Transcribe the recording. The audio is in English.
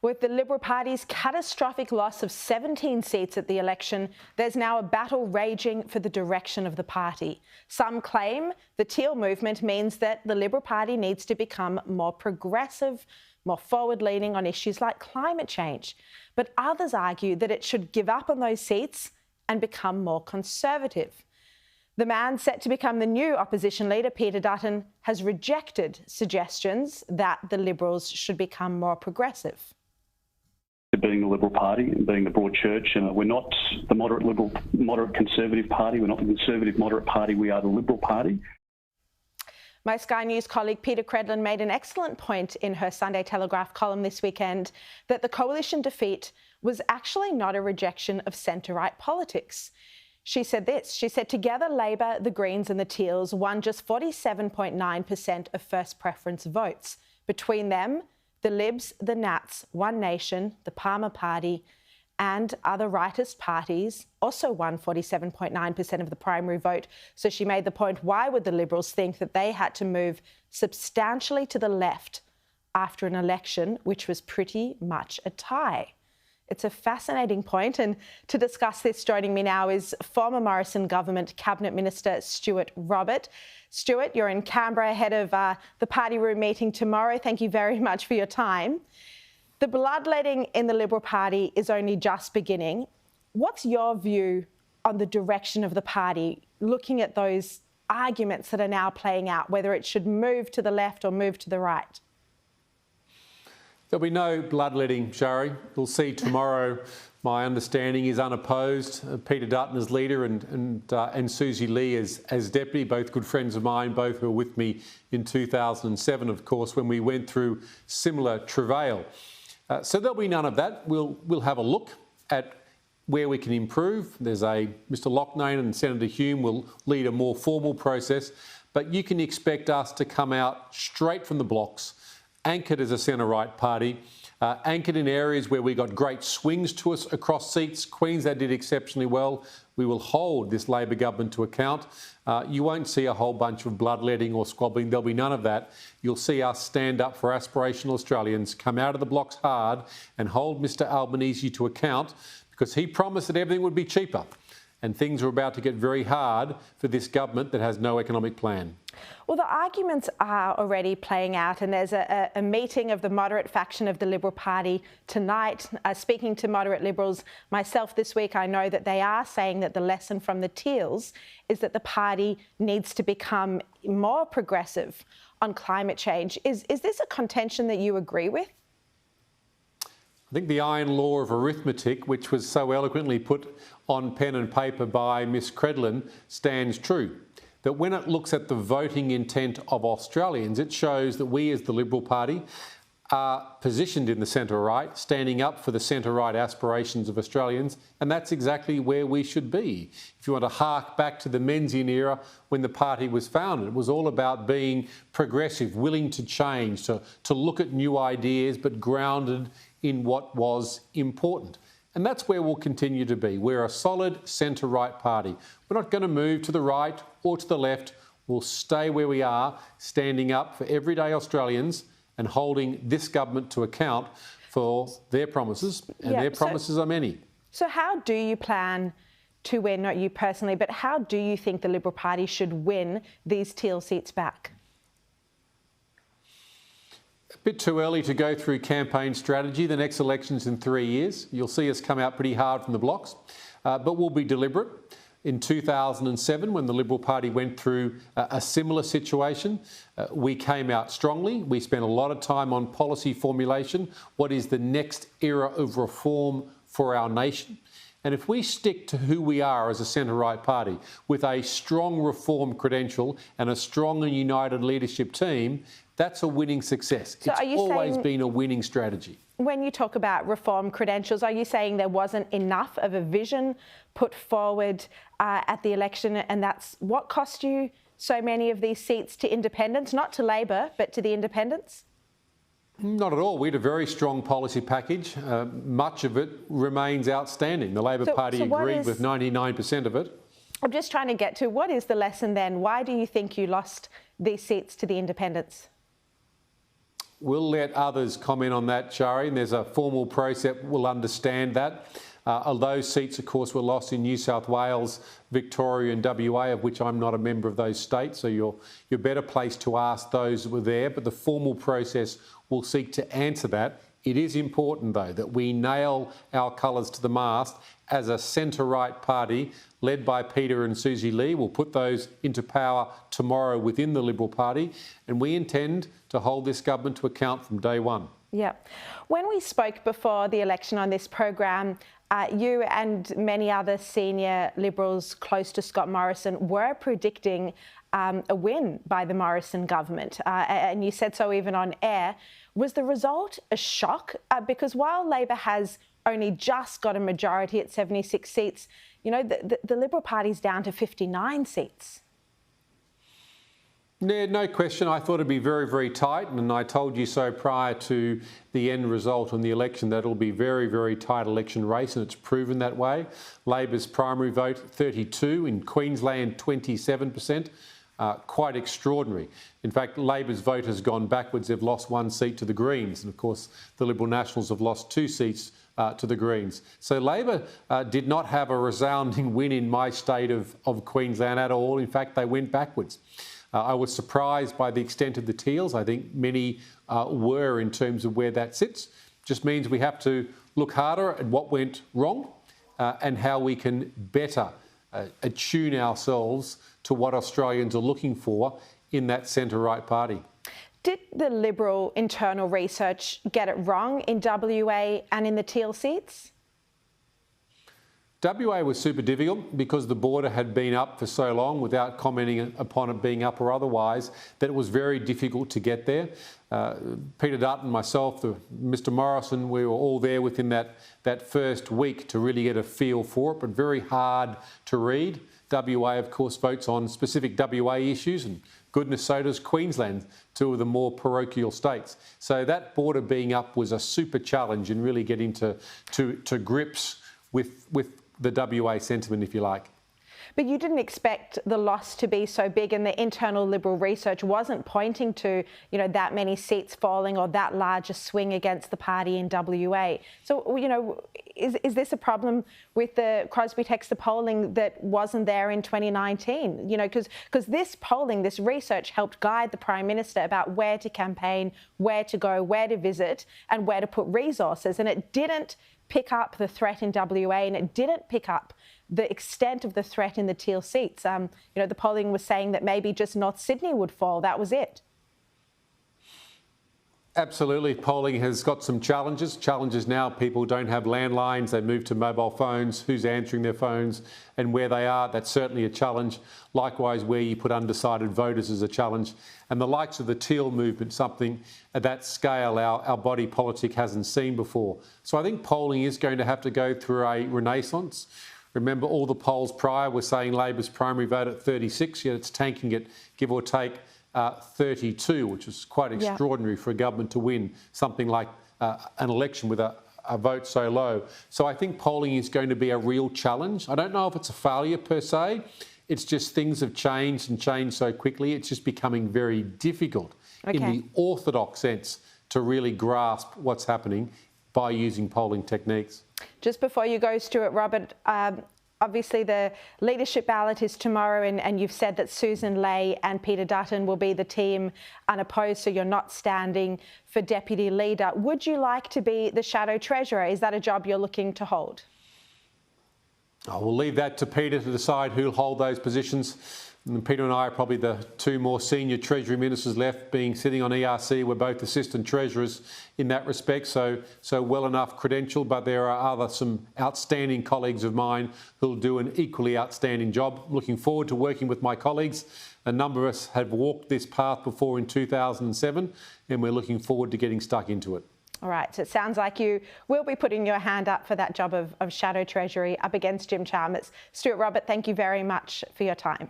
With the Liberal Party's catastrophic loss of 17 seats at the election, there's now a battle raging for the direction of the party. Some claim the Teal movement means that the Liberal Party needs to become more progressive, more forward-leaning on issues like climate change. But others argue that it should give up on those seats and become more conservative. The man set to become the new opposition leader, Peter Dutton, has rejected suggestions that the Liberals should become more progressive. Being the Liberal Party and being the broad church, we're not the moderate Conservative Party, we're not the Conservative moderate party, we are the Liberal Party. My Sky News colleague Peta Credlin made an excellent point in her Sunday Telegraph column this weekend that the coalition defeat was actually not a rejection of centre-right politics. She said this, she said, together Labor, the Greens and the Teals won just 47.9% of first preference votes. Between them, the Libs, the Nats, One Nation, the Palmer Party and other rightist parties also won 47.9% of the primary vote. So she made the point, why would the Liberals think that they had to move substantially to the left after an election which was pretty much a tie? It's a fascinating point, and to discuss this, joining me now is former Morrison Government Cabinet Minister Stuart Robert. Stuart, you're in Canberra ahead of the party room meeting tomorrow. Thank you very much for your time. The bloodletting in the Liberal Party is only just beginning. What's your view on the direction of the party, looking at those arguments that are now playing out, whether it should move to the left or move to the right? There'll be no bloodletting, Sharri. We'll see tomorrow. My understanding is unopposed. Peter Dutton as leader and Susie Lee as deputy, both good friends of mine, both who were with me in 2007, of course, when we went through similar travail. So there'll be none of that. We'll have a look at where we can improve. There's Mr Loughnane and Senator Hume will lead a more formal process, but you can expect us to come out straight from the blocks, anchored as a centre-right party, anchored in areas where we got great swings to us across seats. Queensland did exceptionally well. We will hold this Labor government to account. You won't see a whole bunch of bloodletting or squabbling. There'll be none of that. You'll see us stand up for aspirational Australians, come out of the blocks hard and hold Mr Albanese to account, because he promised that everything would be cheaper. And things are about to get very hard for this government that has no economic plan. Well, the arguments are already playing out, and there's a meeting of the moderate faction of the Liberal Party tonight. Speaking to moderate Liberals myself this week, I know that they are saying that the lesson from the Teals is that the party needs to become more progressive on climate change. Is this a contention that you agree with? I think the iron law of arithmetic, which was so eloquently put on pen and paper by Ms Credlin, stands true. That when it looks at the voting intent of Australians, it shows that we as the Liberal Party are positioned in the centre-right, standing up for the centre-right aspirations of Australians, and that's exactly where we should be. If you want to hark back to the Menzies era when the party was founded, it was all about being progressive, willing to change, to look at new ideas, but grounded in what was important. And that's where we'll continue to be. We're a solid centre-right party. We're not going to move to the right or to the left. We'll stay where we are, standing up for everyday Australians and holding this government to account for their promises, and their promises are many. So how do you plan to win, not you personally, but how do you think the Liberal Party should win these Teal seats back? A bit too early to go through campaign strategy. The next election's in 3 years. You'll see us come out pretty hard from the blocks, but we'll be deliberate. In 2007, when the Liberal Party went through a similar situation, we came out strongly. We spent a lot of time on policy formulation. What is the next era of reform for our nation? And if we stick to who we are as a centre-right party, with a strong reform credential and a strong and united leadership team, that's a winning success. So it's always been a winning strategy. When you talk about reform credentials, are you saying there wasn't enough of a vision put forward at the election, and that's what cost you so many of these seats to independents, not to Labor, but to the independents? Not at all. We had a very strong policy package. Much of it remains outstanding. The Labor Party agreed with 99% of it. I'm just trying to get to, what is the lesson then? Why do you think you lost these seats to the independents? We'll let others comment on that, Sharri, and there's a formal process. We'll understand that. Those seats, of course, were lost in New South Wales, Victoria and WA, of which I'm not a member of those states, so you're better placed to ask those that were there. But the formal process will seek to answer that. It is important, though, that we nail our colours to the mast as a centre-right party led by Peter and Susie Lee. We'll put those into power tomorrow within the Liberal Party, and we intend to hold this government to account from day one. Yeah. When we spoke before the election on this program, you and many other senior Liberals close to Scott Morrison were predicting a win by the Morrison government, and you said so even on air. Was the result a shock? Because while Labor has only just got a majority at 76 seats, you know, the Liberal Party's down to 59 seats. Yeah, no question. I thought it'd be very, very tight, and I told you so prior to the end result on the election that it'll be very, very tight election race, and it's proven that way. Labor's primary vote 32, in Queensland 27%. Quite extraordinary. In fact, Labor's vote has gone backwards. They've lost one seat to the Greens, and of course the Liberal Nationals have lost 2 seats to the Greens. So Labor did not have a resounding win in my state of Queensland at all. In fact, they went backwards. I was surprised by the extent of the teals. I think many were in terms of where that sits. Just means we have to look harder at what went wrong and how we can better attune ourselves to what Australians are looking for in that centre-right party. Did the Liberal internal research get it wrong in WA and in the teal seats? WA was super difficult because the border had been up for so long without commenting upon it being up or otherwise that it was very difficult to get there. Peter Dutton, myself, Mr Morrison, we were all there within that first week to really get a feel for it, but very hard to read. WA, of course, votes on specific WA issues, and goodness, so does Queensland, 2 of the more parochial states. So that border being up was a super challenge in really getting to grips with the WA sentiment, if you like. But you didn't expect the loss to be so big, and the internal Liberal research wasn't pointing to, you know, that many seats falling or that large a swing against the party in WA. So, you know, is this a problem with the Crosby-Textor polling that wasn't there in 2019? You know, because this polling, this research helped guide the Prime Minister about where to campaign, where to go, where to visit and where to put resources. And it didn't pick up the threat in WA, and it didn't pick up the extent of the threat in the teal seats. You know, the polling was saying that maybe just North Sydney would fall. That was it. Absolutely. Polling has got some challenges. Challenges now, people don't have landlines. They move to mobile phones. Who's answering their phones and where they are, that's certainly a challenge. Likewise, where you put undecided voters is a challenge. And the likes of the teal movement, something at that scale our body politic hasn't seen before. So I think polling is going to have to go through a renaissance. Remember, all the polls prior were saying Labor's primary vote at 36, yet it's tanking at, give or take, 32, which is quite extraordinary for a government to win something like an election with a vote so low. So I think polling is going to be a real challenge. I don't know if it's a failure per se. It's just things have changed and changed so quickly. It's just becoming very difficult in the orthodox sense to really grasp what's happening by using polling techniques. Just before you go, Stuart Robert, obviously the leadership ballot is tomorrow, and you've said that Susan Ley and Peter Dutton will be the team unopposed, so you're not standing for deputy leader. Would you like to be the shadow treasurer? Is that a job you're looking to hold? I will leave that to Peter to decide who'll hold those positions. And Peter and I are probably the 2 more senior Treasury ministers left, being sitting on ERC. We're both assistant treasurers in that respect, so well enough credentialed, but there are some outstanding colleagues of mine who'll do an equally outstanding job. Looking forward to working with my colleagues. A number of us have walked this path before in 2007, and we're looking forward to getting stuck into it. All right, so it sounds like you will be putting your hand up for that job of Shadow Treasury up against Jim Chalmers. Stuart Robert, thank you very much for your time.